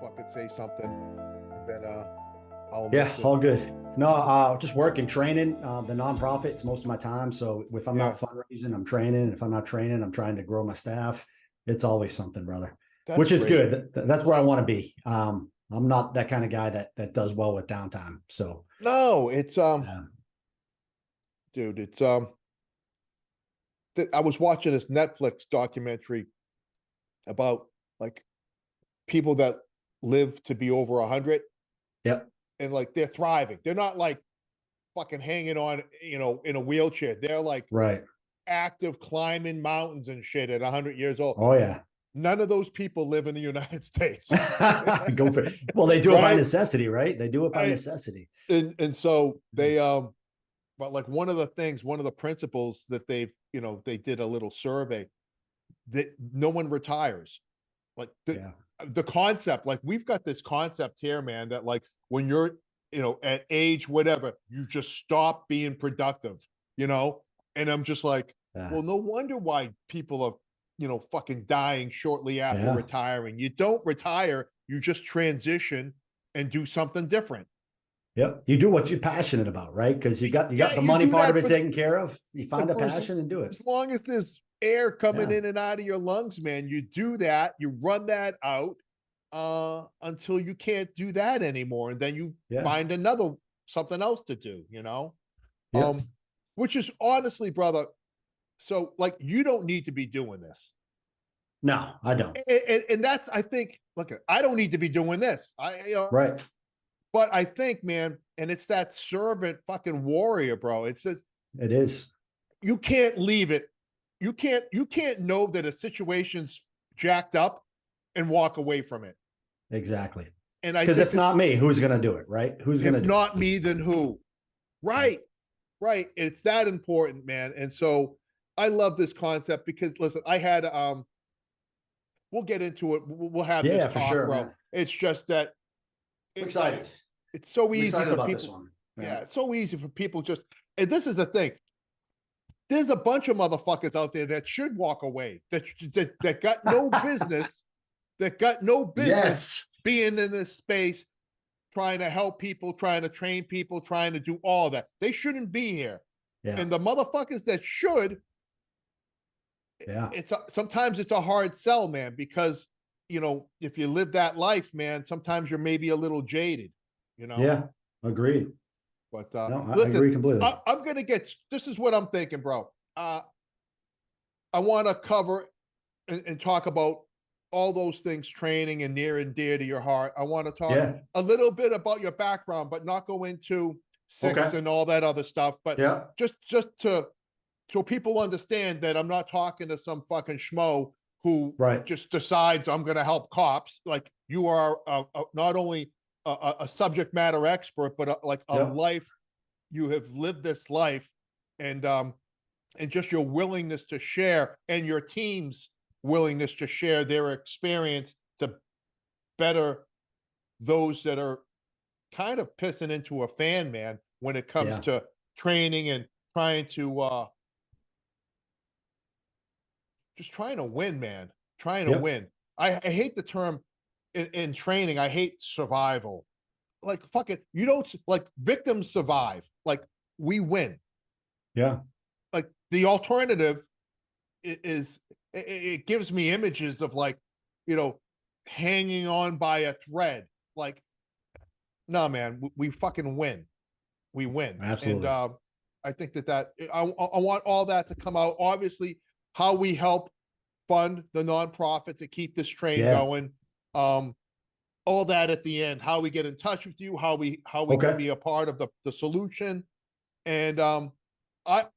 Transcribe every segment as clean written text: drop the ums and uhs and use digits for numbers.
fucking say something, then I'll Yeah, miss it. all good. No, just working, training, the nonprofit. It's most of my time. So if I'm not Yeah, fundraising, I'm training. If I'm not training, I'm trying to grow my staff. It's always something, brother, that's which is great. good. That's where I want to be. I'm not that kind of guy that does well with downtime. So, No, it's yeah, dude, it's I was watching this Netflix documentary about like people that live to be over 100, yep, and like they're thriving. They're not like fucking hanging on, in a wheelchair. They're like right. active climbing mountains and shit at 100 years old. Oh yeah, None of those people live in the United States. go for it. Well, they do it by Right. necessity, right? They do it by I, necessity. and so they but like one of the principles that they did a little survey that no one retires. Like Yeah, the concept, like we've got this concept here, man, that like when you're, at age whatever, you just stop being productive, you know? And I'm just like, yeah, well, no wonder why people are, fucking dying shortly after yeah. retiring. You don't retire, you just transition and do something different. Yep. You do what you're passionate about, right? Because you got Yeah, the you money do part of that it taken care of. You find a for passion and do it. as long as there's air coming Yeah. in and out of your lungs, man. You do that, you run that out until you can't do that anymore. And then you Yeah. find another something else to do. Yep. Um, which is honestly, brother, so like you don't need to be doing this. No, I don't. And that's I think, look, I don't need to be doing this. Right. But I think, man, and it's that servant fucking warrior, bro. It's just It is. you can't leave it. You can't know that a situation's jacked up and walk away from it. Exactly. And I Because think if that not me, who's going to do it? Right. Who's going to if do it? not me, then who? Yeah. Right, right. It's that important, man. And so I love this concept because listen, I had we'll get into it. We'll have this Yeah, for talk, sure, bro. man. It's just that I'm it, excited. it's so I'm easy excited for about this people. one. Yeah, Yeah. it's so easy for people just, and this is the thing. There's a bunch of motherfuckers out there that should walk away, that got no business, that got no business Yes. being in this space, trying to help people, trying to train people, trying to do all that. They shouldn't be here. Yeah. And the motherfuckers that should, Yeah. sometimes it's a hard sell, man, because if you live that life, man, sometimes you're maybe a little jaded, you know. Yeah. Agreed. But No, I listen, agree completely. I'm gonna get. This is what I'm thinking, bro. I want to cover and talk about all those things, training and near and dear to your heart. I want to talk Yeah. a little bit about your background, but not go into six Okay. and all that other stuff. But Yeah. just to so people understand that I'm not talking to some fucking schmo who Right. just decides I'm going to help cops. Like you are not only a subject matter expert, but like a Yep. life. You have lived this life, and just your willingness to share, and your team's willingness to share their experience to better those that are kind of pissing into a fan, man, when it comes Yeah. to training and trying to just trying to win, man. Trying to Yep. win. I hate the term in training. I hate survival. Like fucking, you don't like victims survive. Like we win. Yeah. Like the alternative is it gives me images of like, you know, hanging on by a thread. Like, no, man, we fucking win. We win. And Absolutely. I think I want all that to come out. Obviously, how we help fund the nonprofit to keep this train Yeah. going. Um, all that at the end, how we get in touch with you, how we can Okay. be a part of the solution. And I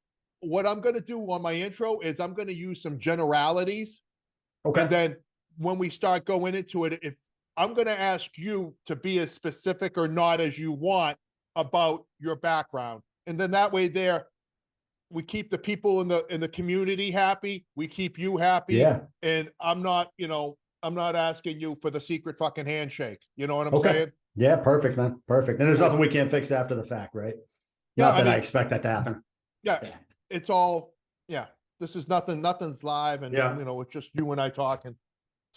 what I'm gonna do on my intro is I'm gonna use some generalities. And Okay. then when we start going into it, if I'm gonna ask you to be as specific or not as you want about your background. And then that way there we keep the people in the community happy, we keep you happy, Yeah. and I'm not asking you for the secret fucking handshake. You know what I'm Okay. saying? Yeah. Perfect, man. Perfect. And there's Like, nothing we can't fix after the fact, right? yeah, Not I that I mean, expect that to happen. yeah, Yeah. it's all, yeah. This is nothing's live, and Yeah. it's just you and I talking.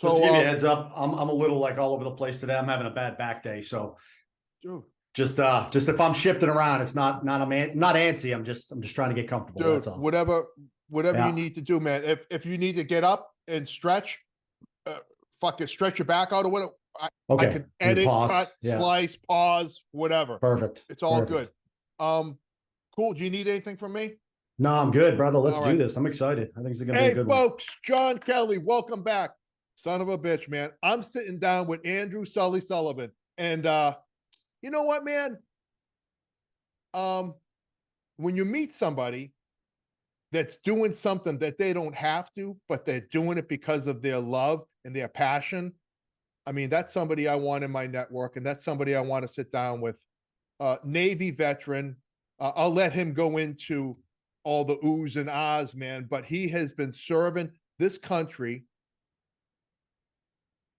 Just to So, give you a heads up, I'm a little like all over the place today. I'm having a bad back day, so dude, just if I'm shifting around, it's not not antsy. I'm just trying to get comfortable. dude, That's all. whatever you Yeah. need to do, man. If you need to get up and stretch, fuck it, stretch your back out or whatever. I Okay. can edit, Pause. cut, Yeah. slice, pause, whatever. Perfect. It's all Perfect. good. Cool. Do you need anything from me? No, I'm good, brother. Let's All do right. this. I'm excited. I think it's gonna be a Hey, good one. folks, John Kelly, welcome back. Son of a bitch, man. I'm sitting down with Andrew Sullivan. And you know what, man? When you meet somebody that's doing something that they don't have to, but they're doing it because of their love and their passion. I mean, that's somebody I want in my network, and that's somebody I want to sit down with. Navy veteran. I'll let him go into all the oohs and ahs, man, but he has been serving this country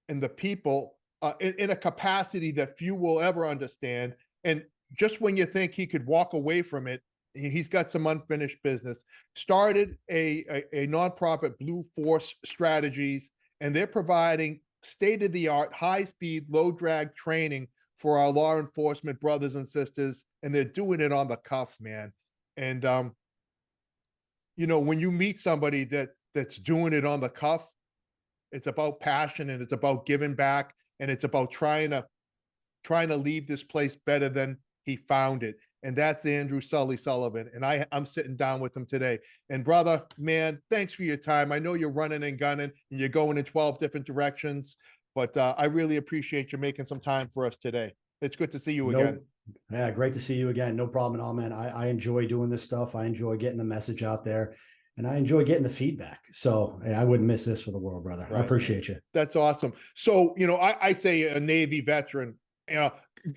and the people in a capacity that few will ever understand. And just when you think he could walk away from it, he's got some unfinished business. Started a nonprofit, Blue Force Strategies, and they're providing state-of-the-art, high-speed, low-drag training for our law enforcement brothers and sisters, and they're doing it on the cuff, man. And you know, when you meet somebody that's doing it on the cuff, it's about passion and it's about giving back and it's about trying to leave this place better than he found it. And that's Andrew Sullivan. And I'm sitting down with him today. And brother, man, thanks for your time. I know you're running and gunning and you're going in 12 different directions, but I really appreciate you making some time for us today. It's good to see you again. Yeah, great to see you again. No problem at all, man. I enjoy doing this stuff. I enjoy getting the message out there and I enjoy getting the feedback. So I wouldn't miss this for the world, brother. Right. I appreciate you. That's awesome. So, you know, I say a Navy veteran, you know,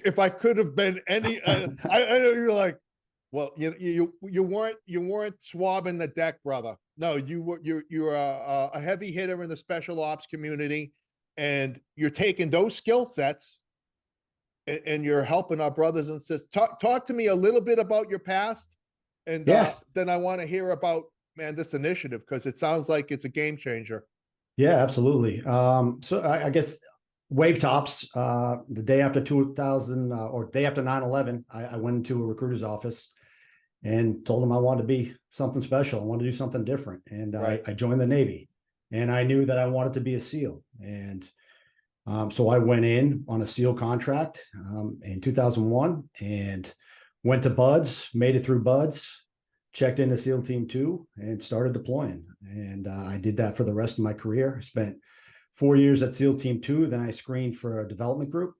if I could have been any, I know you're like, well, you weren't swabbing the deck, brother. No, you're a heavy hitter in the special ops community, and you're taking those skill sets and you're helping our brothers and sisters. Talk to me a little bit about your past, and Yeah. then I want to hear about, man, this initiative, because it sounds like it's a game changer. Yeah, absolutely. So I guess wave tops, the day after 2000 or day after 9/11, I went into a recruiter's office and told him I wanted to be something special. I wanted to do something different. And Right. I joined the Navy and I knew that I wanted to be a SEAL. And so I went in on a SEAL contract in 2001 and went to BUDS, made it through BUDS, checked into SEAL Team 2 and started deploying. And I did that for the rest of my career. I spent 4 years at SEAL Team 2. Then I screened for a development group,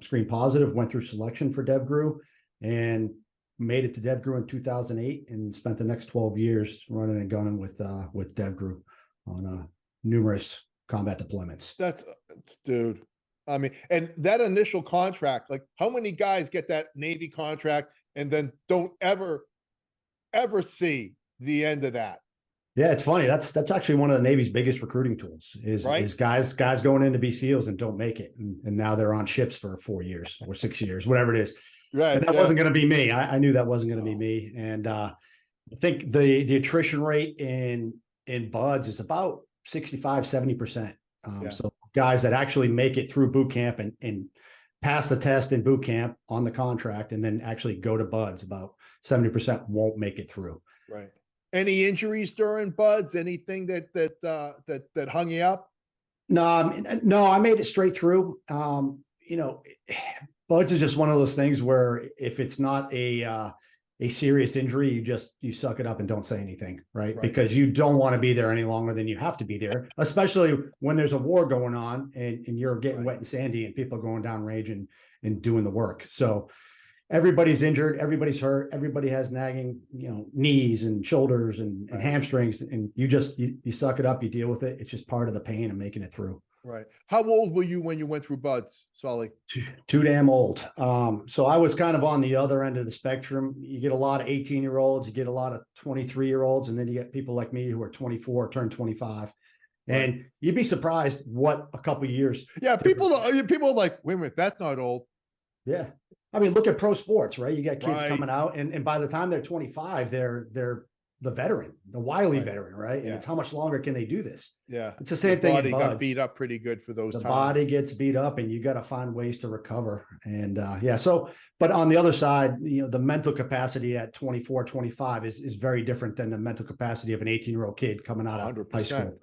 screened positive, went through selection for DevGru, and made it to DevGru in 2008 and spent the next 12 years running and gunning with DevGru on numerous combat deployments. That's, dude. I mean, and that initial contract, like how many guys get that Navy contract and then don't ever see the end of that? Yeah, it's funny. That's actually one of the Navy's biggest recruiting tools is guys going in to be SEALs and don't make it. And now they're on ships for 4 years or 6 years, whatever it is. Right. And that wasn't going to be me. I knew that wasn't going to be me. And I think the attrition rate in BUDS is about 65-70%. So guys that actually make it through boot camp and pass the test in boot camp on the contract and then actually go to BUDS, about 70% won't make it through. Right. Any injuries during BUDS? Anything that hung you up? No, I made it straight through. You know, BUDS is just one of those things where if it's not a serious injury, you suck it up and don't say anything, right? Because you don't want to be there any longer than you have to be there, especially when there's a war going on and you're getting wet and sandy and people are going down range and doing the work. So everybody's injured, everybody's hurt, everybody has nagging, knees and shoulders and hamstrings, and you suck it up, you deal with it. It's just part of the pain of making it through. Right. How old were you when you went through BUDS, Sully? Too damn old. So I was kind of on the other end of the spectrum. You get a lot of 18-year-olds, you get a lot of 23-year-olds, and then you get people like me who are 24, turn 25. And you'd be surprised what a couple of years. Yeah, people are like, wait a minute, that's not old. Yeah. I mean, look at pro sports, right? You got kids coming out and by the time they're 25, they're the veteran, the wily Right. veteran, right? And Yeah. it's how much longer can they do this? Yeah. It's the Your same thing in body got buds. beat up pretty good for those The times. body gets beat up and you got to find ways to recover. And yeah, so, but on the other side, you know, the mental capacity at 24, 25 is very different than the mental capacity of an 18-year-old kid coming out of 100%. high school.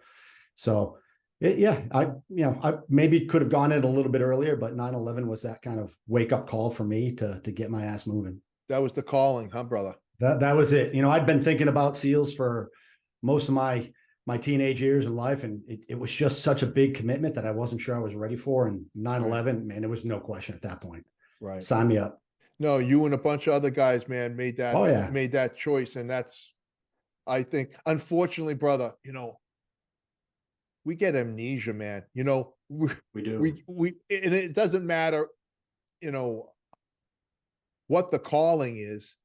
So yeah, I maybe could have gone in a little bit earlier, but 9/11 was that kind of wake up call for me to get my ass moving. That was the calling, huh, brother? That was it. You know, I'd been thinking about SEALs for most of my teenage years in life, and it was just such a big commitment that I wasn't sure I was ready for. And 9/11, man, there was no question at that point. Right. Sign me up. No, you and a bunch of other guys, man, made Oh, that choice. And that's, I think, unfortunately, brother, you know, we get amnesia, man. You know, we do. and it doesn't matter, you know, what the calling is.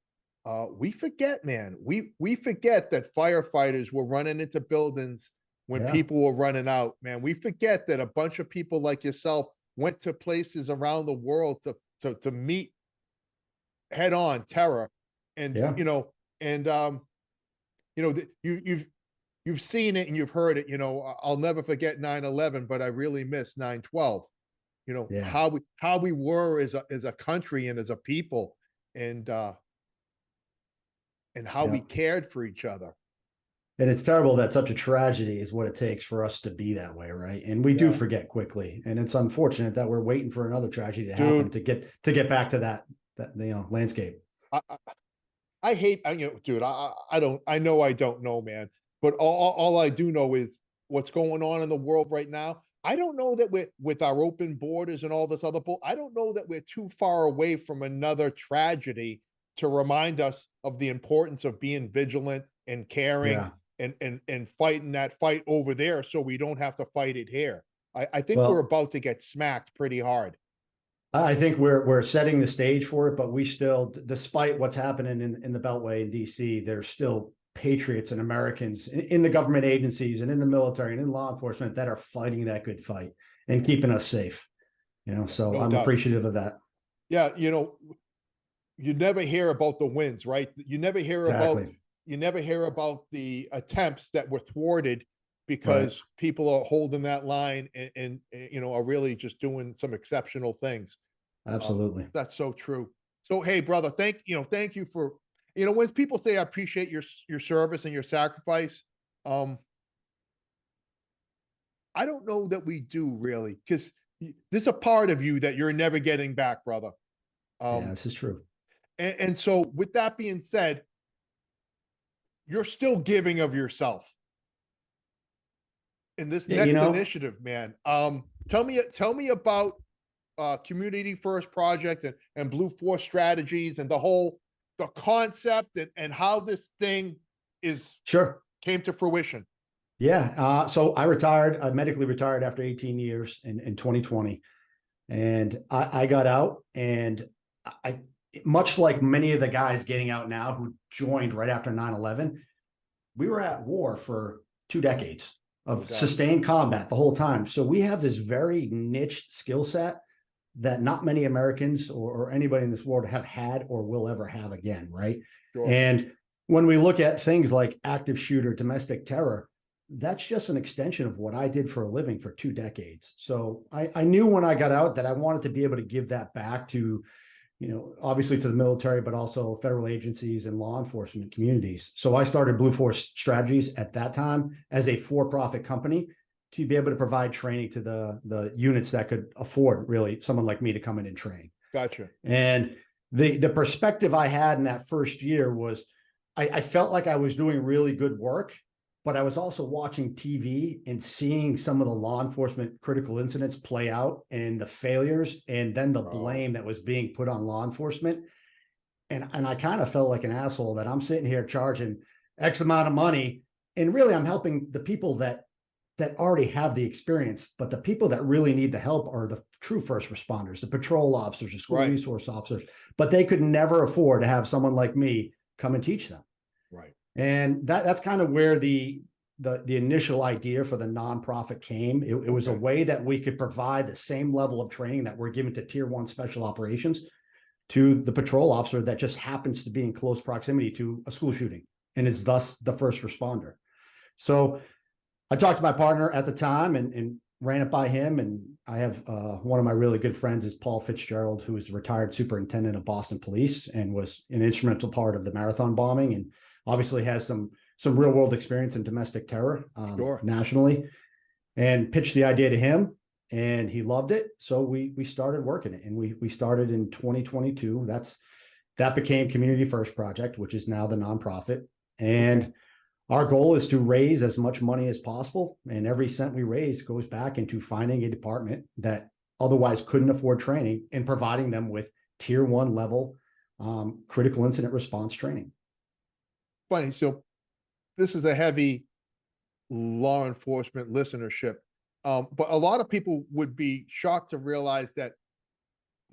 We forget, man. We forget that firefighters were running into buildings when Yeah. people were running out, man. We forget that a bunch of people like yourself went to places around the world to meet head on terror. And Yeah. you know, and you know, you've seen it and you've heard it. You know, I'll never forget 9/11, but I really miss 9/12. You know, Yeah. how we were as a country and as a people, and how Yeah. we cared for each other. And it's terrible that such a tragedy is what it takes for us to be that way, right? And we do forget quickly, and it's unfortunate that we're waiting for another tragedy to happen to get back to that you know, landscape. I hate, you know, dude. I know I don't know, man. But all I do know is what's going on in the world right now. I don't know that we're, with our open borders and all this other bull. I don't know that we're too far away from another tragedy to remind us of the importance of being vigilant and caring. Yeah. And fighting that fight over there so we don't have to fight it here. I think Well, we're about to get smacked pretty hard. I think we're setting the stage for it, but we still, despite what's happening in the Beltway in DC, there's still patriots and Americans in the government agencies and in the military and in law enforcement that are fighting that good fight and keeping us safe. You know, so No I'm doubt. appreciative of that. Yeah, you know, you never hear about the wins, right? You never hear about the attempts that were thwarted because people are holding that line and you know, are really just doing some exceptional things. Absolutely. That's so true. So, hey, brother, thank you for, you know, when people say I appreciate your service and your sacrifice, I don't know that we do really, because there's a part of you that you're never getting back, brother. Yeah, this is true. And so with that being said, you're still giving of yourself in this next initiative, man. Tell me about Community First Project and Blue Force Strategies and the concept and how this thing came to fruition. Yeah. So I medically retired after 18 years in 2020. And I got out, and I, much like many of the guys getting out now who joined right after 9/11, we were at war for 2 decades of sustained combat the whole time. So we have this very niche skill set that not many Americans or anybody in this world have had or will ever have again, right? Sure. And when we look at things like active shooter, domestic terror, that's just an extension of what I did for a living for 2 decades. So I knew when I got out that I wanted to be able to give that back to, you know, obviously to the military, but also federal agencies and law enforcement communities. So I started Blue Force Strategies at that time as a for-profit company to be able to provide training to the units that could afford really someone like me to come in and train. Gotcha. And the perspective I had in that first year was I felt like I was doing really good work, but I was also watching TV and seeing some of the law enforcement critical incidents play out and the failures and then the blame that was being put on law enforcement. And I kind of felt like an asshole that I'm sitting here charging X amount of money. And really I'm helping the people that already have the experience, but the people that really need the help are the true first responders, the patrol officers, the school resource officers, but they could never afford to have someone like me come and teach them. Right. And that's kind of where the initial idea for the nonprofit came. It was a way that we could provide the same level of training that we're given to Tier 1 special operations to the patrol officer that just happens to be in close proximity to a school shooting and is thus the first responder. So I talked to my partner at the time and ran it by him. And I have one of my really good friends is Paul Fitzgerald, who is a retired superintendent of Boston Police and was an instrumental part of the marathon bombing, and obviously has some real world experience in domestic terror nationally, and pitched the idea to him, and he loved it. So we started working it, and we started in 2022. That became Community First Project, which is now the nonprofit. And our goal is to raise as much money as possible, and every cent we raise goes back into finding a department that otherwise couldn't afford training and providing them with tier 1 level critical incident response training. Funny. So this is a heavy law enforcement listenership. But a lot of people would be shocked to realize that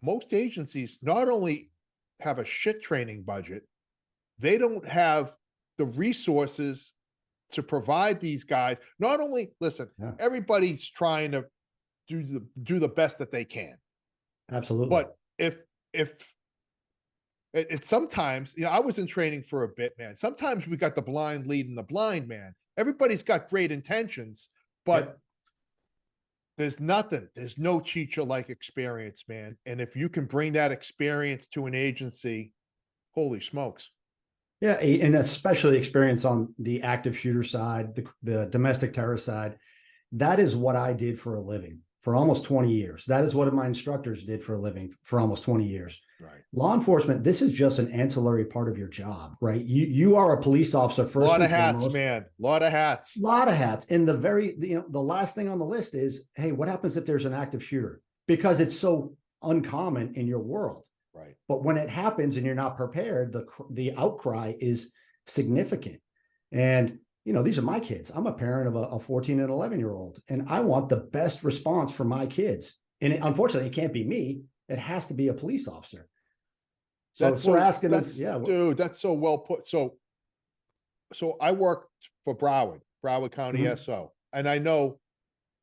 most agencies not only have a shit training budget, they don't have the resources to provide these guys. Not only, listen, everybody's trying to do the best that they can. Absolutely. But if it's sometimes, I was in training for a bit, man. Sometimes we got the blind leading the blind man. Everybody's got great intentions, but there's no teacher-like experience, man. And if you can bring that experience to an agency, holy smokes. Yeah, and especially experience on the active shooter side, the domestic terror side. That is what I did for a living for almost 20 years. That is what my instructors did for a living for almost 20 years. Right. Law enforcement, this is just an ancillary part of your job, right? You are a police officer first. A lot of hats, man. A lot of hats. A lot of hats. And the last thing on the list is, hey, what happens if there's an active shooter? Because it's so uncommon in your world. Right. But when it happens and you're not prepared, the outcry is significant. And, these are my kids. I'm a parent of a 14 and 11-year-old, and I want the best response for my kids. And unfortunately, it can't be me. It has to be a police officer. So we're asking this, dude, that's so well put. So I worked for Broward County SO, and I know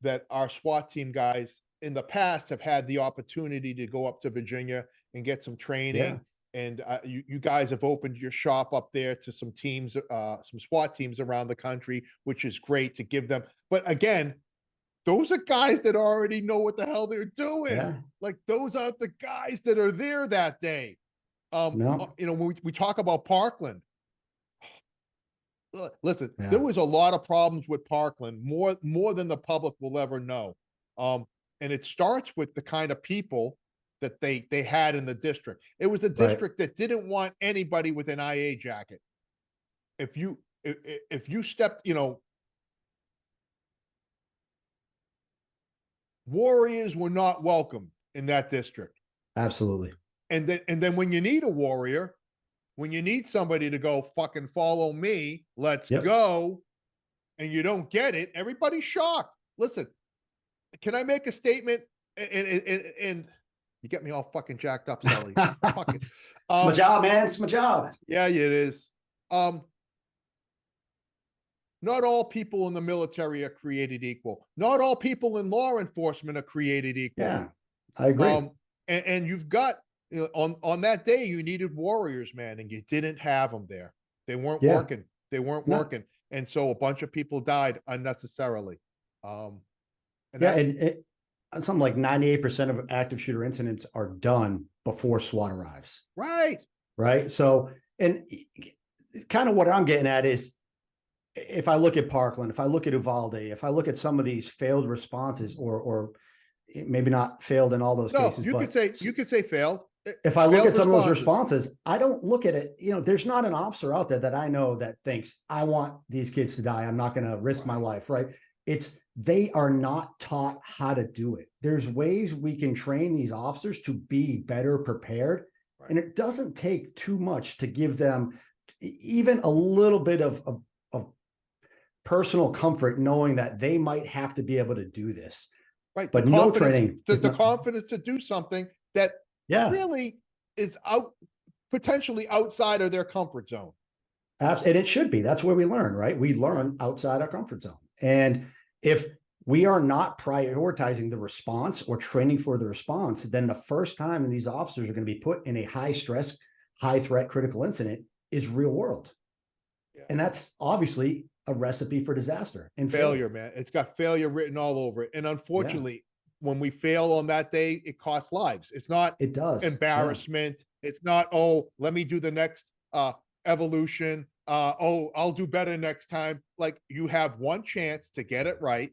that our SWAT team guys in the past have had the opportunity to go up to Virginia and get some training. And you guys have opened your shop up there to some teams, some SWAT teams around the country, which is great to give them. But again, those are guys that already know what the hell they're doing. Yeah. Like, those aren't the guys that are there that day. No. When we talk about Parkland, listen, there was a lot of problems with Parkland, more than the public will ever know. And it starts with the kind of people that they had in the district. It was a district that didn't want anybody with an IA jacket. If you stepped, warriors were not welcome in that district. Absolutely. And then when you need a warrior, when you need somebody to go fucking follow me, let's go, and you don't get it, everybody's shocked. Listen, can I make a statement? And you get me all fucking jacked up, Sully. Fucking, it's my job, man. It's my job. Yeah, it is. Not all people in the military are created equal. Not all people in law enforcement are created equal. Yeah, I agree. And you've got, on that day, you needed warriors, man, and you didn't have them there. They weren't working. They weren't working. And so a bunch of people died unnecessarily. And something like 98% of active shooter incidents are done before SWAT arrives. Right. So, and kind of what I'm getting at is, if I look at Parkland, if I look at Uvalde, if I look at some of these failed responses, or maybe not failed in all those cases, you could say failed. If I look at some of those responses, I don't look at it. There's not an officer out there that I know that thinks, I want these kids to die. I'm not going to risk my life. Right. They are not taught how to do it. There's ways we can train these officers to be better prepared. And it doesn't take too much to give them even a little bit of personal comfort, knowing that they might have to be able to do this. Right. But no training. The confidence to do something that really is potentially outside of their comfort zone. Absolutely. And it should be. That's where we learn, right? We learn outside our comfort zone. And if we are not prioritizing the response or training for the response, then the first time these officers are going to be put in a high stress, high threat critical incident is real world. Yeah. And that's obviously a recipe for disaster and Failure, man. It's got failure written all over it. And Yeah, unfortunately, when we fail on that day, it costs lives. It's not it does. Yeah, embarrassment. It's not, oh, let me do the next evolution. Oh, I'll do better next time. Like, you have one chance to get it right.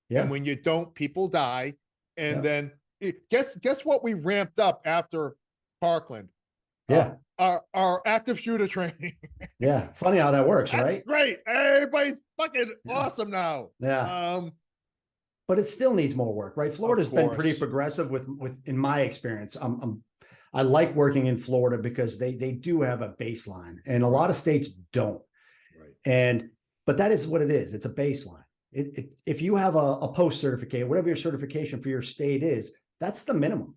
And yeah, when you don't, people die. And yeah, then guess what we ramped up after Parkland? Uh yeah, our active shooter training. yeah. Funny how that works, That's right? great. Everybody's fucking Yeah, awesome now. yeah. But it still needs more work, right? Of Florida's been pretty course. progressive in my experience. I like working in Florida because they do have a baseline, and a lot of states don't. Right. And but that is what it is. It's a baseline. If you have a post certificate, whatever your certification for your state is, that's the minimum.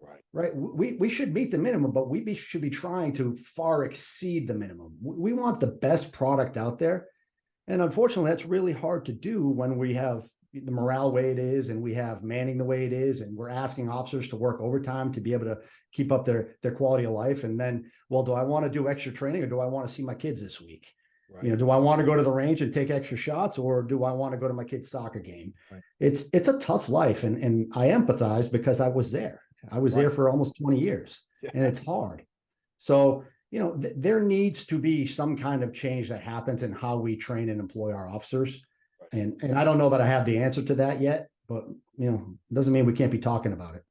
Right. Right. We should meet the minimum, but should be trying to far exceed the minimum. We want the best product out there. And unfortunately, that's really hard to do when we have the morale way it is, and we have manning the way it is, and we're asking officers to work overtime to be able to keep up their quality of life. And then, well, do I want to do extra training, or do I want to see my kids this week? Right. You know, do I want to go to the range and take extra shots, or do I want to go to my kid's soccer game? Right. It's a tough life, and I empathize because I was there. I was there for almost 20 years, and it's hard. So, you know, there needs to be some kind of change that happens in how we train and employ our officers. And I don't know that I have the answer to that yet, but, you know, it doesn't mean we can't be talking about it.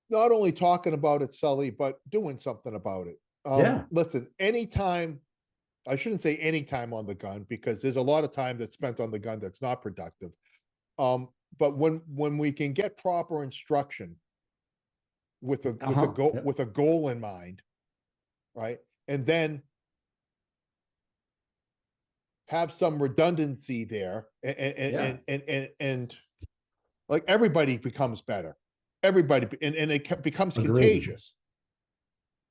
Not only talking about it, Sully, but doing something about it. Yeah. Listen, anytime, I shouldn't say any time on the gun, because there's a lot of time that's spent on the gun that's not productive. But when we can get proper instruction with a goal in mind, right? And then have some redundancy there, and like, everybody becomes better. Everybody, and it becomes Agreed. contagious.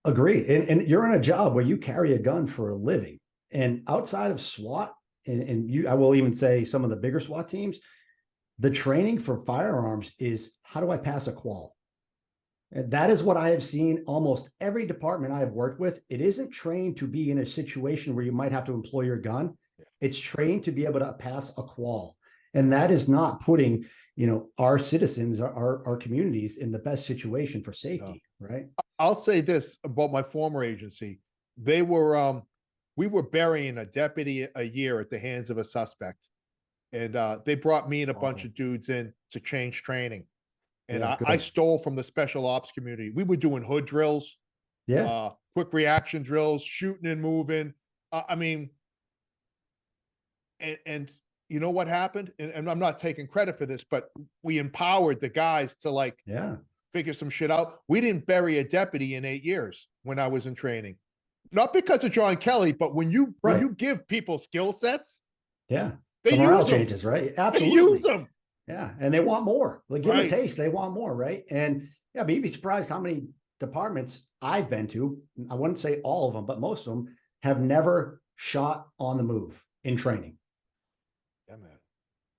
Agreed. And you're in a job where you carry a gun for a living. And outside of SWAT, I will even say some of the bigger SWAT teams, the training for firearms is, how do I pass a qual? And that is what I have seen almost every department I have worked with. It isn't trained to be in a situation where you might have to employ your gun. It's trained to be able to pass a qual. And that is not putting, you know, our citizens, our communities in the best situation for safety, right? I'll say this about my former agency. They were we were burying a deputy a year at the hands of a suspect. And they brought me and a bunch of dudes in to change training. And I stole from the special ops community. We were doing hood drills, quick reaction drills, shooting and moving. I mean, and you know what happened? And I'm not taking credit for this, but we empowered the guys to, like, figure some shit out. We didn't bury a deputy in 8 years when I was in training. Not because of John Kelly, but when you give people skill sets, the they morale use them. changes, right? Absolutely. They use them. Yeah. And they want more. Like, give them a taste. They want more, right? And yeah, but you'd be surprised how many departments I've been to. I wouldn't say all of them, but most of them have never shot on the move in training. Yeah, man.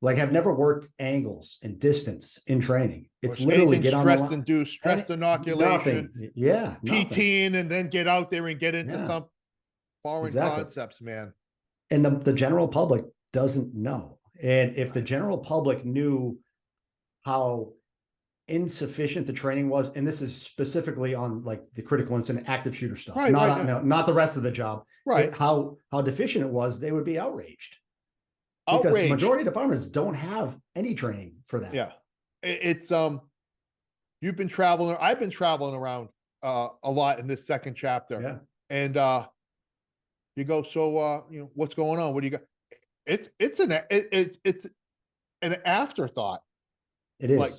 Like, have never worked angles and distance in training. It's literally get on the stress induced, stress inoculation, PTing, and then get out there and get into some foreign concepts, man. And the general public doesn't know. And if the general public knew how insufficient the training was, and this is specifically on, like, the critical incident active shooter stuff, not the rest of the job, how deficient it was, they would be outraged. Because the majority of departments don't have any training for that. Yeah. It's you've been traveling, I've been traveling around a lot in this second chapter. Yeah. And you go, so you know, what's going on? What do you got? It's an afterthought. It is. Like,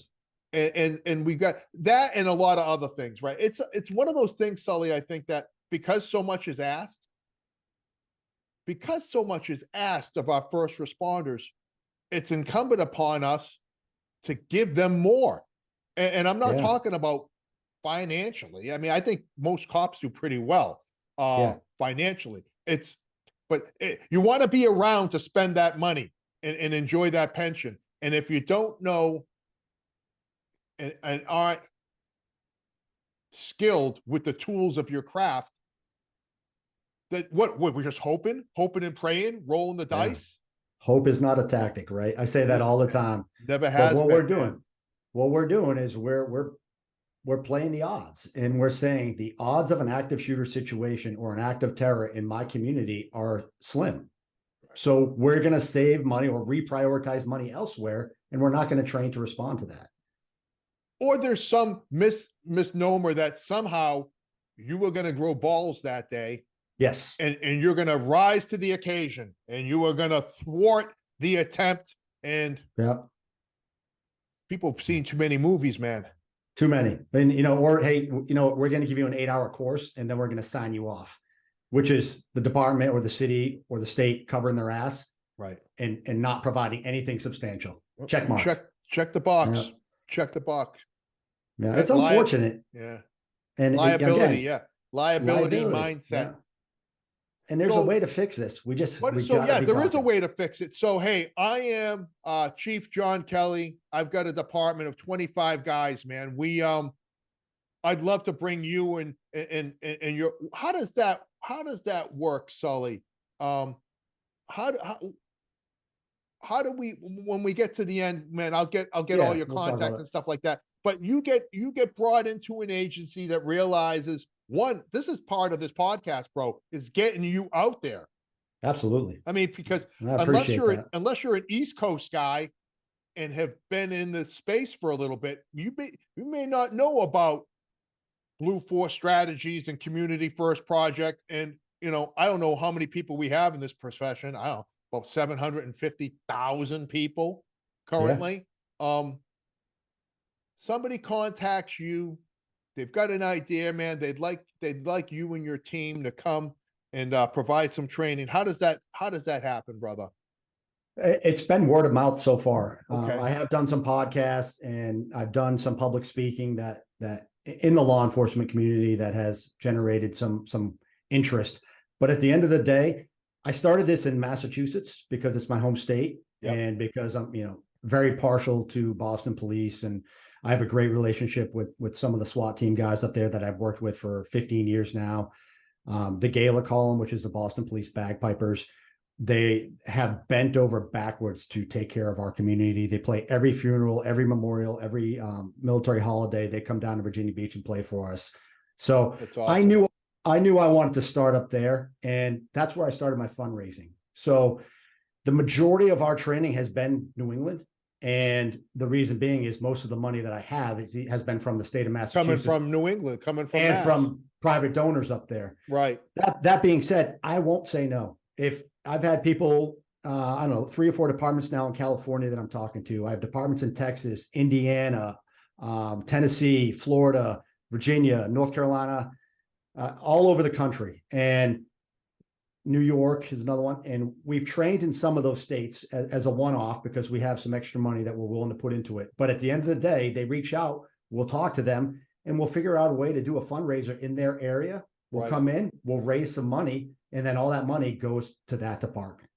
and we've got that and a lot of other things, right? It's one of those things, Sully, I think, that because so much is asked of our first responders, it's incumbent upon us to give them more. And I'm not talking about financially. I mean, I think most cops do pretty well financially. You want to be around to spend that money and enjoy that pension. And if you don't know and aren't skilled with the tools of your craft, That what we're just hoping and praying, rolling the Yeah. dice. Hope is not a tactic, right? I say that all the time. Never But has what been. we're doing, is we're playing the odds, and we're saying the odds of an active shooter situation or an act of terror in my community are slim. So we're going to save money or reprioritize money elsewhere, and we're not going to train to respond to that. Or there's some misnomer that somehow you were going to grow balls that day. Yes. And you're going to rise to the occasion, and you are going to thwart the attempt. And yeah, people have seen too many movies, man. Too many. And, or, hey, we're going to give you an 8-hour course and then we're going to sign you off, which is the department or the city or the state covering their ass. Right. And not providing anything substantial. Check mark. Check the box. Yeah. Check the box. Yeah. It's unfortunate. Yeah. And liability. Again, yeah. Liability mindset. Yeah. And there's a way to fix this. There is a way to fix it. So, hey, I am Chief John Kelly. I've got a department of 25 guys, man. I'd love to bring you and your, how does that work, Sully? How do we, when we get to the end, man, I'll get all your contact and stuff like that. But you get brought into an agency that realizes, one, this is part of this podcast, bro, is getting you out there. Absolutely. I mean, because unless you're an East Coast guy and have been in the space for a little bit, you may not know about Blue Force Strategies and Community First Project. And, I don't know how many people we have in this profession. I don't know, about 750,000 people currently. Yeah. Somebody contacts you, they've got an idea, man. They'd like you and your team to come and provide some training. How does that happen, brother? It's been word of mouth so far. Okay. I have done some podcasts and I've done some public speaking that in the law enforcement community that has generated some interest. But at the end of the day, I started this in Massachusetts because it's my home state. Yep. And because I'm, very partial to Boston police, and I have a great relationship with some of the SWAT team guys up there that I've worked with for 15 years now. The Gala column, which is the Boston Police Bagpipers, they have bent over backwards to take care of our community. They play every funeral, every memorial, every military holiday. They come down to Virginia Beach and play for us. So awesome. I knew I wanted to start up there, and that's where I started my fundraising. So the majority of our training has been New England. And the reason being is most of the money that I have has been from the state of Massachusetts. Coming from New England, and from private donors up there. Right. That being said, I won't say no. If I've had people, I don't know, 3 or 4 departments now in California that I'm talking to. I have departments in Texas, Indiana, Tennessee, Florida, Virginia, North Carolina, all over the country. And New York is another one. And we've trained in some of those states as a one-off because we have some extra money that we're willing to put into it. But at the end of the day, they reach out, we'll talk to them, and we'll figure out a way to do a fundraiser in their area. We'll come in, we'll raise some money, and then all that money goes to that department.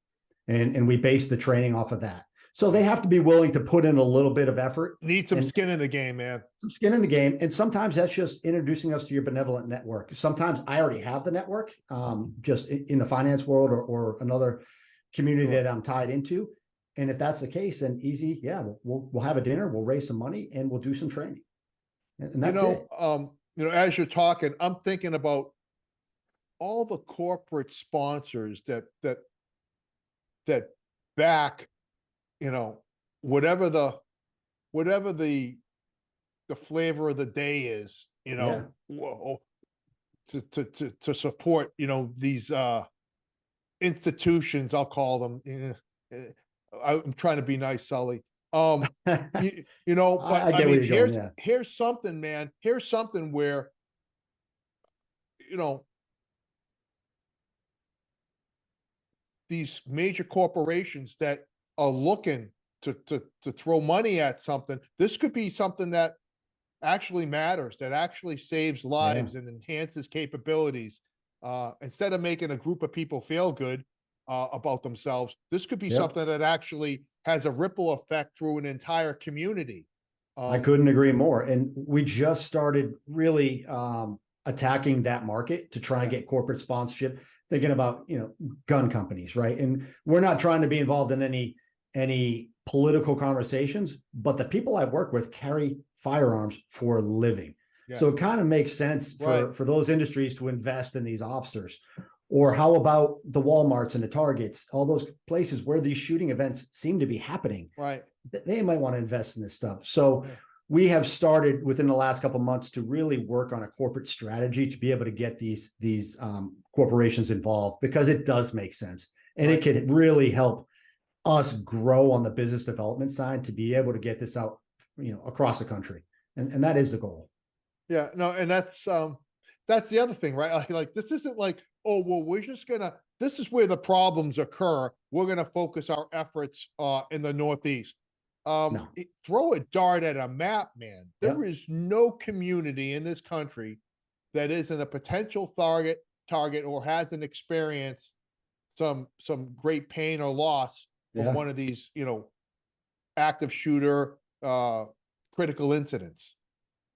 And we base the training off of that. So they have to be willing to put in a little bit of effort. Need some skin in the game, man. Some skin in the game. And sometimes that's just introducing us to your benevolent network. Sometimes I already have the network, just in the finance world or another community that I'm tied into. And if that's the case, then easy. Yeah, we'll have a dinner, we'll raise some money, and we'll do some training. And that's it. As you're talking, I'm thinking about all the corporate sponsors that back, whatever the flavor of the day is, to support, these institutions, I'll call them. I'm trying to be nice, Sully. But I mean, here's something, man. Here's something where, these major corporations that are looking to throw money at something, this could be something that actually matters, that actually saves lives and enhances capabilities. Instead of making a group of people feel good about themselves, this could be something that actually has a ripple effect through an entire community. I couldn't agree more. And we just started really attacking that market to try and get corporate sponsorship. thinking about, gun companies, right? And we're not trying to be involved in any political conversations, but the people I work with carry firearms for a living. Yeah. So it kind of makes sense for those industries to invest in these officers. Or how about the Walmarts and the Targets, all those places where these shooting events seem to be happening? Right. They might want to invest in this stuff. So we have started within the last couple of months to really work on a corporate strategy to be able to get these corporations involved, because it does make sense, and it could really help us grow on the business development side to be able to get this out, across the country, and that is the goal. Yeah, no, and that's the other thing, right? Like this isn't like, oh, well, this is where the problems occur. We're gonna focus our efforts in the Northeast. No. Throw a dart at a map, man. There is no community in this country that isn't a potential target or hasn't experienced some great pain or loss from one of these, active shooter critical incidents.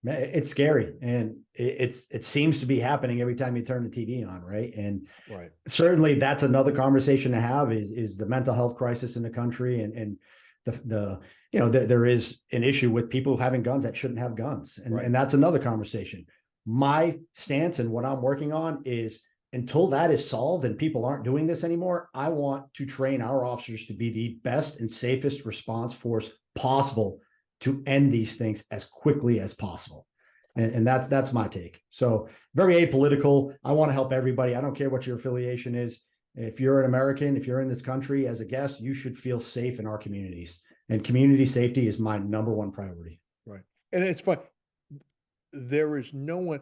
It's scary, and it seems to be happening every time you turn the TV on, right? And certainly that's another conversation to have is the mental health crisis in the country, and there is an issue with people having guns that shouldn't have guns, and that's another conversation. My stance and what I'm working on is, until that is solved and people aren't doing this anymore, I want to train our officers to be the best and safest response force possible to end these things as quickly as possible. And that's my take. So very apolitical. I want to help everybody. I don't care what your affiliation is. If you're an American, if you're in this country as a guest, you should feel safe in our communities. And community safety is my number one priority. Right. And it's fun. There is no one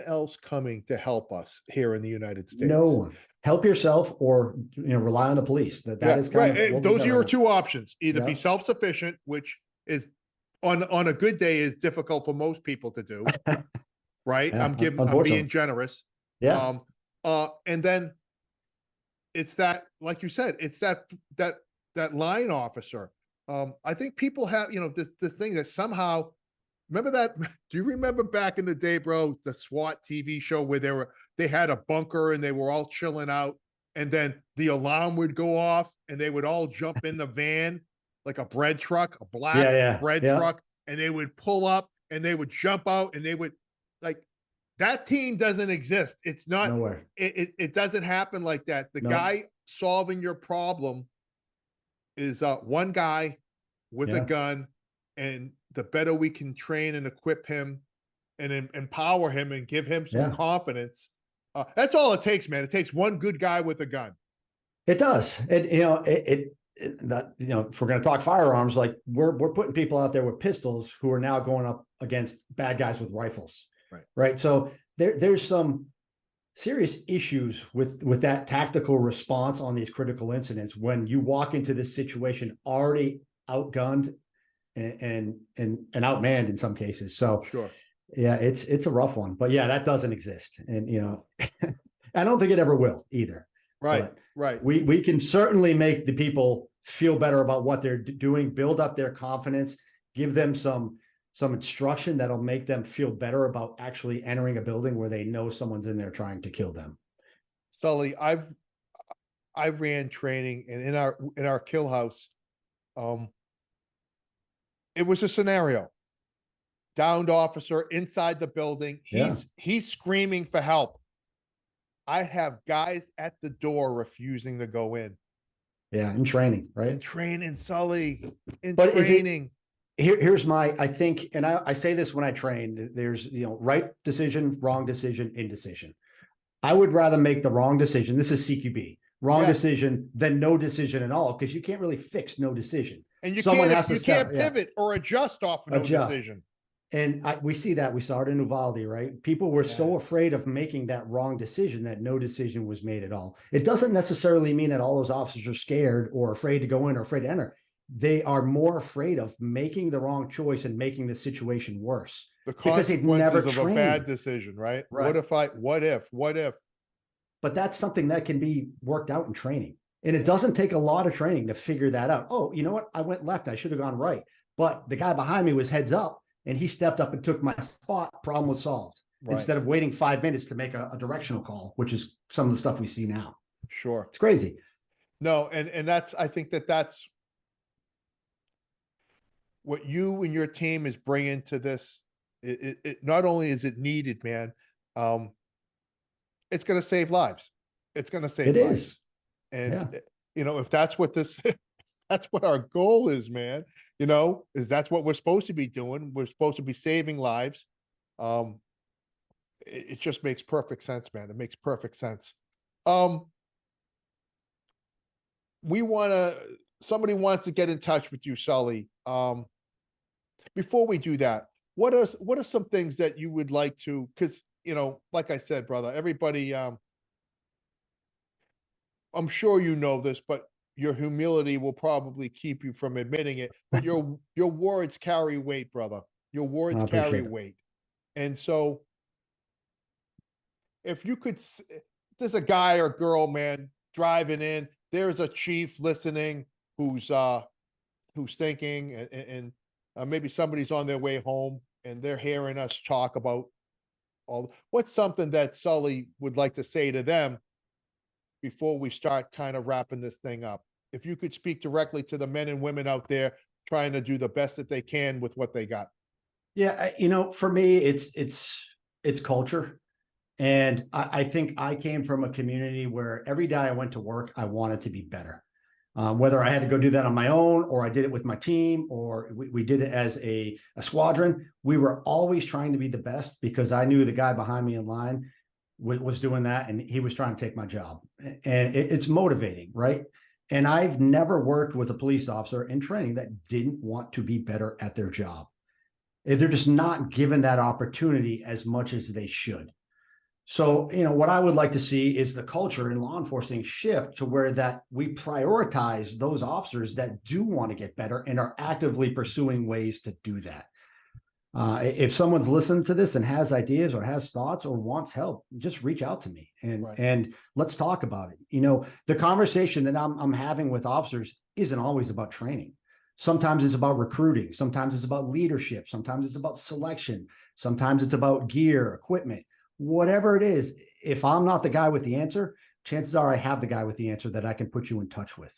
else coming to help us here in the United States. No one. Help yourself, or rely on the police. That is kind of those are your two options. Either be self-sufficient, which is on a good day is difficult for most people to do. Right. I'm being generous. Yeah. And then it's that, like you said, it's that line officer. I think people have, this thing that somehow, remember that? Do you remember back in the day, bro, the SWAT TV show where they had a bunker and they were all chilling out, and then the alarm would go off and they would all jump in the van, like a bread truck, a black bread truck, and they would pull up and they would jump out, and they would, like, that team doesn't exist. It's not, nowhere. It doesn't happen like that. The guy solving your problem is one guy with a gun, and the better we can train and equip him and empower him and give him some confidence. That's all it takes, man. It takes one good guy with a gun. It does. If we're going to talk firearms, like we're putting people out there with pistols who are now going up against bad guys with rifles. Right. So there's some serious issues with that tactical response on these critical incidents when you walk into this situation already outgunned and outmanned in some cases. So yeah, it's a rough one, but that doesn't exist. And, I don't think it ever will either. Right. We can certainly make the people feel better about what they're doing, build up their confidence, give them some instruction that'll make them feel better about actually entering a building where they know someone's in there trying to kill them. Sully, I ran training, and in our kill house, it was a scenario. Downed officer inside the building. He's screaming for help. I have guys at the door refusing to go in. Yeah, in training, right? In training, Sully. But training. Here's I think, and I say this when I train, there's, right decision, wrong decision, indecision. I would rather make the wrong decision. This is CQB. Wrong decision than no decision at all, because you can't really fix no decision. And you can't pivot or adjust off of no decision. And we see that. We saw it in Uvalde, right? People were so afraid of making that wrong decision that no decision was made at all. It doesn't necessarily mean that all those officers are scared or afraid to go in or afraid to enter. They are more afraid of making the wrong choice and making the situation worse. The consequences of a bad decision, right? What if? But that's something that can be worked out in training. And it doesn't take a lot of training to figure that out. Oh, you know what? I went left. I should have gone right. But the guy behind me was heads up, and he stepped up and took my spot. Problem was solved. Right. instead of waiting 5 minutes to make a directional call, which is some of the stuff we see now. Sure. It's crazy. No, and that's, I think that's what you and your team is bringing to this. It not only is it needed, man, um, it's going to save lives. It's going to save It lives. is. And, Yeah. you know, if that's what this, that's what our goal is, man, you know, is that's what we're supposed to be doing. We're supposed to be saving lives. Um, it just makes perfect sense, man. It makes perfect sense. Um, somebody wants to get in touch with you, Sully. Before we do that, what are some things that you would like to, because, you know, like I said, brother, everybody, I'm sure you know this, but your humility will probably keep you from admitting it, but your words carry weight, brother. Your words I carry appreciate it. weight. And so if you could, there's a guy or girl, man, driving in, there's a chief listening who's thinking, and maybe somebody's on their way home and they're hearing us talk about what's something that Sully would like to say to them before we start kind of wrapping this thing up. If you could speak directly to the men and women out there trying to do the best that they can with what they got. Yeah, for me, it's culture. And I think I came from a community where every day I went to work, I wanted to be better. Whether I had to go do that on my own, or I did it with my team, or we did it as a squadron, we were always trying to be the best, because I knew the guy behind me in line was doing that, and he was trying to take my job. And it's motivating, right? And I've never worked with a police officer in training that didn't want to be better at their job. They're just not given that opportunity as much as they should. So, what I would like to see is the culture in law enforcement shift to where that we prioritize those officers that do want to get better and are actively pursuing ways to do that. If someone's listening to this and has ideas or has thoughts or wants help, just reach out to me and let's talk about it. The conversation that I'm having with officers isn't always about training. Sometimes it's about recruiting. Sometimes it's about leadership. Sometimes it's about selection. Sometimes it's about gear, equipment, whatever it is. If I'm not the guy with the answer, chances are I have the guy with the answer that I can put you in touch with.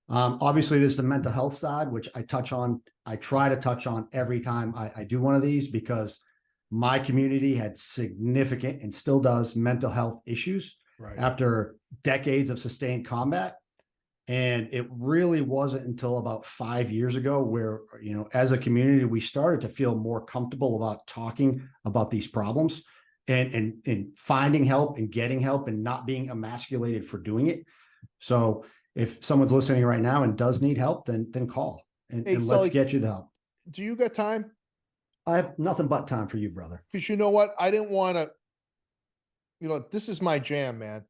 Obviously, there's the mental health side, which I try to touch on every time I do one of these, because my community had significant, and still does, mental health issues after decades of sustained combat. And it really wasn't until about 5 years ago where, as a community, we started to feel more comfortable about talking about these problems and finding help and getting help and not being emasculated for doing it. So if someone's listening right now and does need help, then call and let's get you the help. Do you got time? I have nothing but time for you, brother. Because you know what? I didn't want to, this is my jam, man.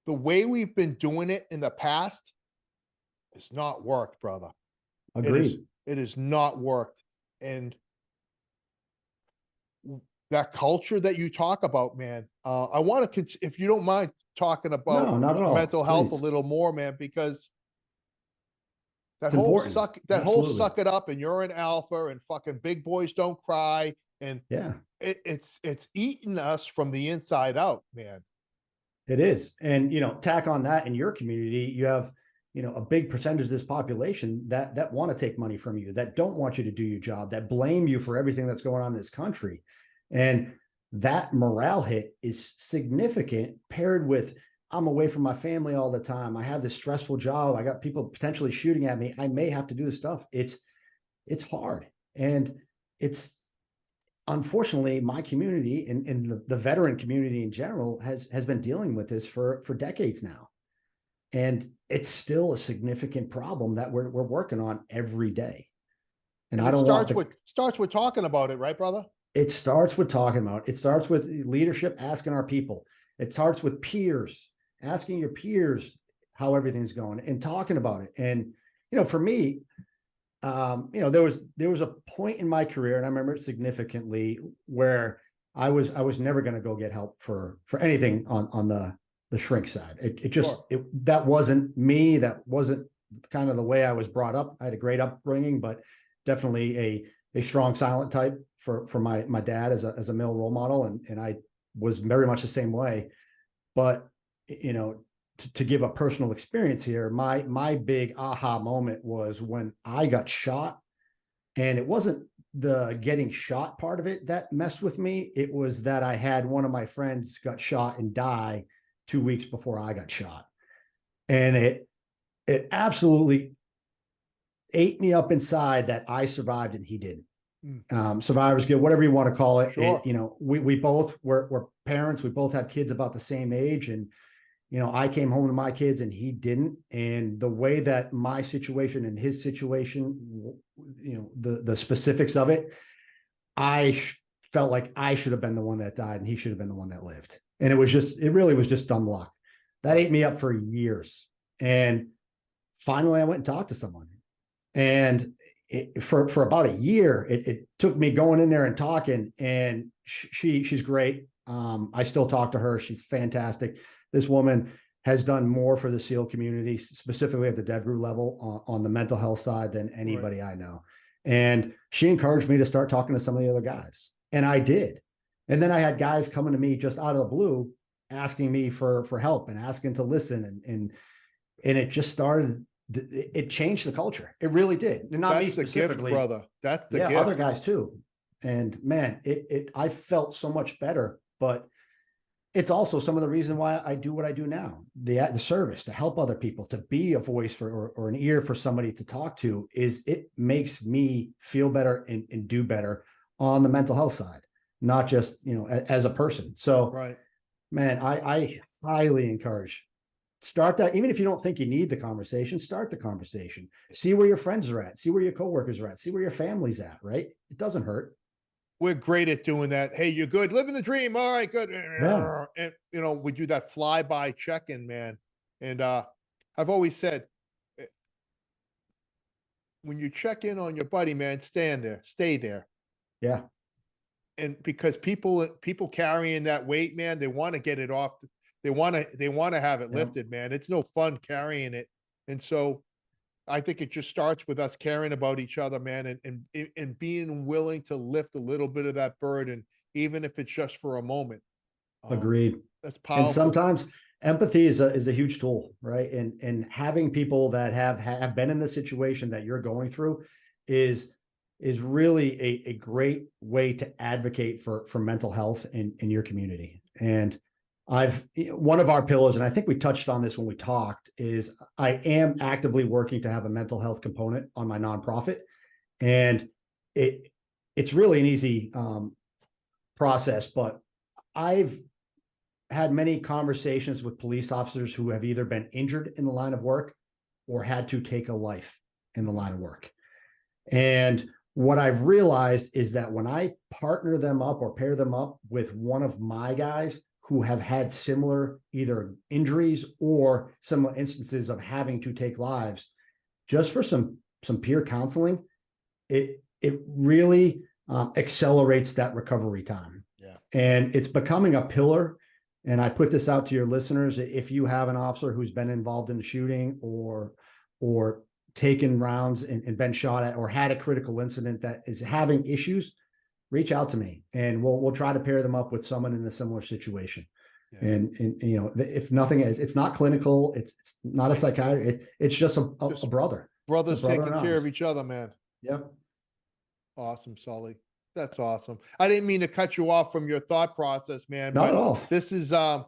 The way we've been doing it in the past has not worked, brother. Agreed. It has not worked. And that culture that you talk about, man, I want to, if you don't mind talking about No, not at all. mental health Please. a little more, man, because that It's whole important. whole suck it up and you're an alpha and fucking big boys don't cry. And yeah, it's eating us from the inside out, man. It is. And, tack on that, in your community, you have, a big percentage of this population that want to take money from you, that don't want you to do your job, that blame you for everything that's going on in this country. And that morale hit is significant, paired with, I'm away from my family all the time. I have this stressful job. I got people potentially shooting at me. I may have to do this stuff. It's hard. And it's, unfortunately, my community and the veteran community in general has been dealing with this for decades now. And it's still a significant problem that we're working on every day. And I don't want to, starts with talking about it, right, brother? It starts with talking about it. It starts with leadership asking our people. It starts with peers, asking your peers how everything's going and talking about it. And, for me, there was a point in my career, and I remember it significantly, where I was never going to go get help for anything on the shrink side. That wasn't me. That wasn't kind of the way I was brought up. I had a great upbringing, but definitely a strong silent type for my dad as a male role model. And I was very much the same way. But, to give a personal experience here, my big aha moment was when I got shot. And it wasn't the getting shot part of it that messed with me. It was that I had one of my friends got shot and die 2 weeks before I got shot. And it absolutely ate me up inside that I survived and he didn't. Survivor's guilt, whatever you want to call it. Sure. We both were parents. We both have kids about the same age. And, I came home to my kids and he didn't. And the way that my situation and his situation, the specifics of it, I felt like I should have been the one that died and he should have been the one that lived. And it really was just dumb luck. That ate me up for years. And finally I went and talked to someone. And for about a year, it took me going in there and talking, and she's great. I still talk to her. She's fantastic. This woman has done more for the SEAL community, specifically at the DevGru level on the mental health side than anybody I know. And she encouraged me to start talking to some of the other guys. And I did. And then I had guys coming to me just out of the blue, asking me for help and asking to listen. And it just started, it changed the culture. It really did. And not me specifically, gift, brother. That's the gift. Other guys too. And man, I felt so much better, but it's also some of the reason why I do what I do now. The service, to help other people, to be a voice or an ear for somebody to talk to, is it makes me feel better and do better on the mental health side, not just, as a person. So, right, man, I highly encourage, start that. Even if you don't think you need the conversation, start the conversation. See where your friends are at. See where your coworkers are at. See where your family's at, right? It doesn't hurt. We're great at doing that. Hey, you're good. Living the dream. All right, good. Yeah. And we do that flyby check-in, man. And I've always said, when you check in on your buddy, man, stay there. Yeah. And because people carrying that weight, man, they want to get it off. They want to have it lifted, man. It's no fun carrying it. And so I think it just starts with us caring about each other, man, and being willing to lift a little bit of that burden, even if it's just for a moment. Agreed. That's powerful. And sometimes empathy is a huge tool, right? And having people that have been in the situation that you're going through is really a great way to advocate for mental health in your community. And one of our pillars, and I think we touched on this when we talked, is I am actively working to have a mental health component on my nonprofit. And it's really an easy process, but I've had many conversations with police officers who have either been injured in the line of work or had to take a life in the line of work. And what I've realized is that when I partner them up or pair them up with one of my guys who have had similar either injuries or similar instances of having to take lives, just for some peer counseling, it really accelerates that recovery time. Yeah. And it's becoming a pillar. And I put this out to your listeners. If you have an officer who's been involved in a shooting or taken rounds and been shot at or had a critical incident that is having issues, reach out to me and we'll try to pair them up with someone in a similar situation. Yeah. And if nothing is, it's not clinical, it's not a psychiatrist, it's just a brother. Brothers taking care of each other, man. Yep. Awesome, Sully. That's awesome. I didn't mean to cut you off from your thought process, man. Not at all. This is like,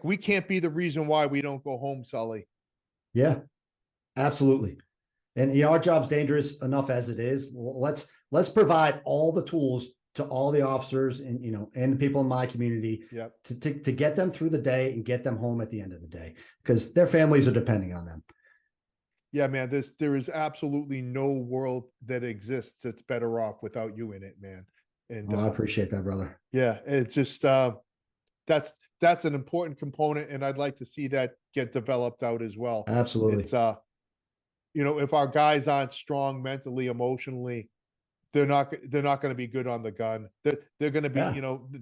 we can't be the reason why we don't go home, Sully. Yeah, absolutely. And our job's dangerous enough as it is. Let's provide all the tools to all the officers and and the people in my community, yep, to get them through the day and get them home at the end of the day, because their families are depending on them. Yeah, man, there is absolutely no world that exists that's better off without you in it, man. And I appreciate that, brother. Yeah, it's just that's an important component, and I'd like to see that get developed out as well. Absolutely. It's if our guys aren't strong mentally, emotionally, they're not going to be good on the gun. They're going to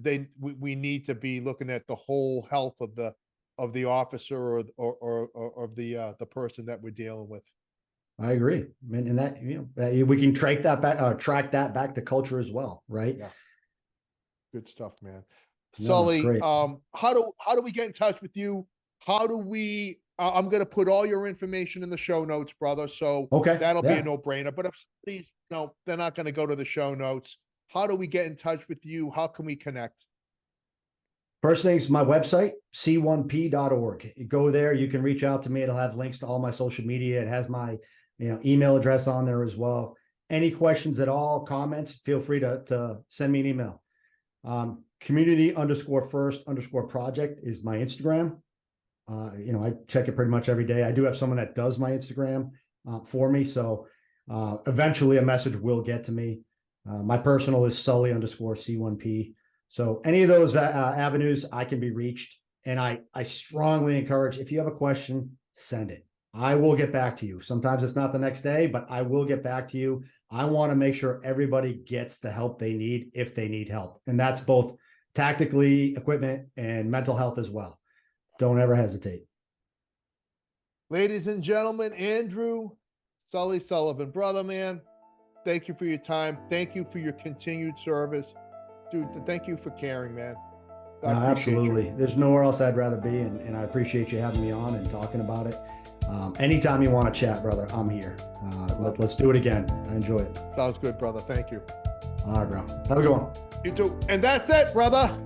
be, we need to be looking at the whole health of the officer or of the person that we're dealing with. I agree. And that, we can track that back to culture as well. Right. Yeah. Good stuff, man. No, Sully, it's great. how do we get in touch with you? How do we, I'm going to put all your information in the show notes, brother. So Okay. that'll be Yeah. a no brainer, but if somebody's, they're not going to go to the show notes. How do we get in touch with you? How can we connect? First thing's my website, c1p.org. You go there, you can reach out to me. It'll have links to all my social media. It has my email address on there as well. Any questions at all, comments, feel free to send me an email. Community_first_project is my Instagram. I check it pretty much every day. I do have someone that does my Instagram for me. So eventually a message will get to me. My personal is Sully_C1P. So any of those avenues I can be reached. And I strongly encourage, if you have a question, send it. I will get back to you. Sometimes it's not the next day, but I will get back to you. I want to make sure everybody gets the help they need if they need help. And that's both tactically, equipment, and mental health as well. Don't ever hesitate. Ladies and gentlemen, Andrew Sully Sullivan, brother, man, thank you for your time. Thank you for your continued service. Dude, thank you for caring, man. Absolutely. You. There's nowhere else I'd rather be. And I appreciate you having me on and talking about it. Anytime you want to chat, brother, I'm here. Let's do it again. I enjoy it. Sounds good, brother. Thank you. All right, bro. Have a good one. You too. And that's it, brother.